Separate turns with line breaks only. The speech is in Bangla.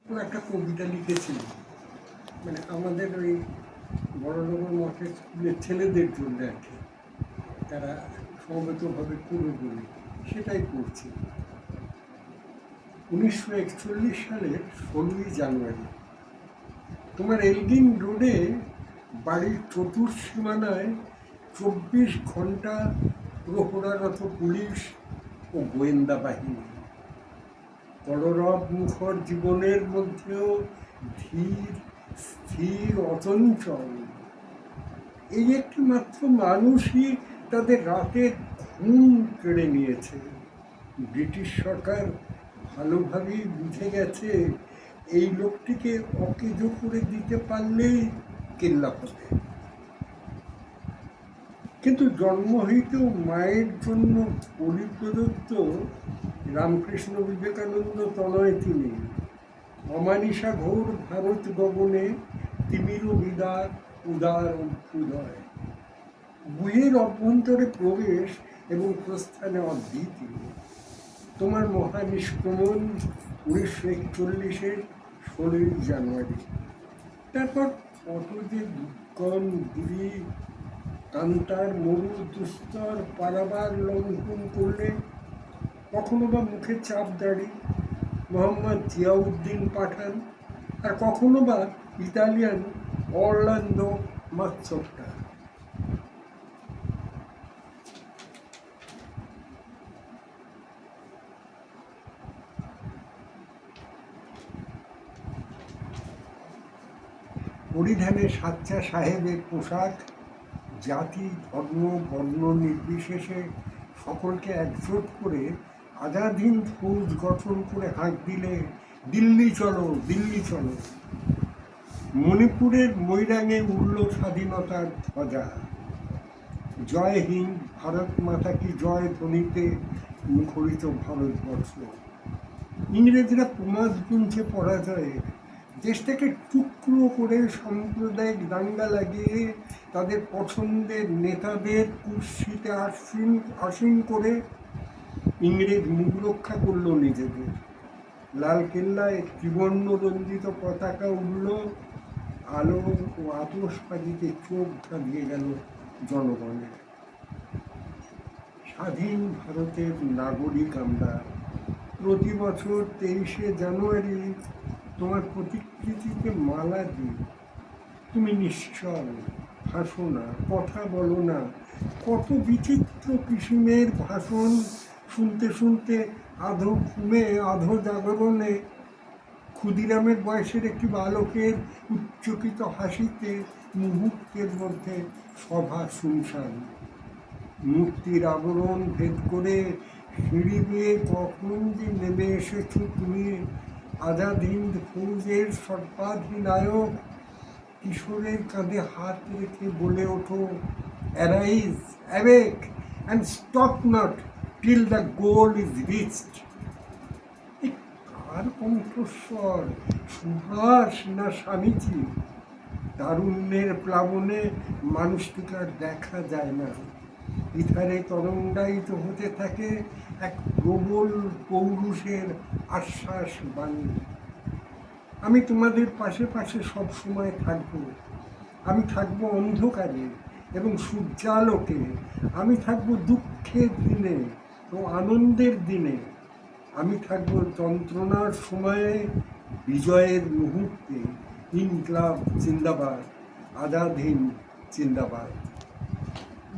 একটা কবিতা লিখেছিল, মানে আমাদের ওই বড়নগর মঠের স্কুলের ছেলেদের জন্য আর কি, তারা সমবেতভাবে করবে বলে সেটাই করছে। 1941 সালের 16ই জানুয়ারি তোমার এলগিন রোডে বাড়ির চতুর্সীমানায় 24 ঘন্টা প্রহরারত পুলিশ ও গোয়েন্দা বাহিনী। কলরব মুখর জীবনের মধ্যেও ধীর স্থির অচঞ্চল এই একটি মাত্র মানুষই তাদের রাতের ঘুম কেড়ে নিয়েছে। ব্রিটিশ সরকার ভালোভাবেই বুঝে গেছে এই লোকটিকে অকেজো করে দিতে পারলেই কেল্লা হবে। কিন্তু জন্ম হইতেও মায়ের জন্য পরিপ্রদত্ত রামকৃষ্ণ বিবেকানন্দ তনয় তিনি। অমানিসা ঘোর ভারত গগনে তিমির বিদার উদার অভ্যুদয়। গুহের অভ্যন্তরে প্রবেশ এবং প্রস্থানে অদ্বিতীয়। তোমার মহানিষ্ক্রমণ 1941-এর 16ই জানুয়ারি। তারপর কত যে দুর্গম দূরী কান্তার মরু দুস্তর পারাবার লঙ্ঘন করলে, কখনো বা মুখে চাপ দাড়ি মোহাম্মদ জিয়াউদ্দিন পাঠান, আর কখনো বা ইতালিয়ান অরল্যান্ডো মাৎসোট্টা। পরিধানে সাচ্চা সাহেবের পোশাক জাতি ধর্ম বর্ণ নির্বিশেষে সকলকে একজোট করে আজাদ হিন্দ ফৌজ গঠন করে হাঁক দিলে, দিল্লি চলো দিল্লি চলো। মণিপুরের মৈরাঙে উড়ল স্বাধীনতার ধ্বজা। জয় হিন্দ, ভারত মাতা কি জয় ধ্বনিতে মুখরিত ভারতবর্ষ। ইংরেজরা প্রমাদ গুনছে পরাজয়ে, দেশটাকে টুকরো করে সাম্প্রদায়িক দাঙ্গা লাগিয়ে তাদের পছন্দের নেতাদের কুর্সিতে আসীন করে ইংরেজ মুখ রক্ষা করলো নিজেদের। লালকেল্লায় ত্রিবর্ণ রঞ্জিত পতাকা উড়ল, আলো ও আতশবাজিতে চোখ ধাঁধিয়ে গেল জনগণের। স্বাধীন ভারতের নাগরিক আমরা। প্রতি বছর 23শে জানুয়ারি তোমার প্রতিকৃতিতে মালা দিই। তুমি নিশ্চল, হাসো না, কথা বলো না। কত বিচিত্র কিসিমের ভাষণ শুনতে শুনতে আধো ঘুমে আধো জাগরণে ক্ষুদিরামের বয়সের একটি বালকের উচ্চকিত হাসিতে মুহূর্তের মধ্যে সভা শুনশান। মুক্তির আবরণ ভেদ করে সিঁড়ি বেয়ে কখন যে নেমে এসেছো তুমি, আজাদ হিন্দ ফৌজের সর্বাধিনায়ক। কিশোরের কাঁধে হাত রেখে বলে ওঠো, arise, awake and stop not till the goal is reached. কার কণ্ঠস্বর, সুভাষ না স্বামীজি? তারুণ্যের প্লাবনে মানুষটিকে আর দেখা যায় না। ইথারে তরঙ্গায়িত হতে থাকে এক প্রবল পৌরুষের আশ্বাস বাণী। আমি তোমাদের পাশে পাশে সব সময় থাকব। আমি থাকব অন্ধকারে এবং সূর্যালোকে। আমি থাকব দুঃখের দিনে ও আনন্দের দিনে। আমি থাকব যন্ত্রণার সময়ে, বিজয়ের মুহূর্তে। ইনকলাব জিন্দাবাদ, আজাদ হিন্দ জিন্দাবাদ।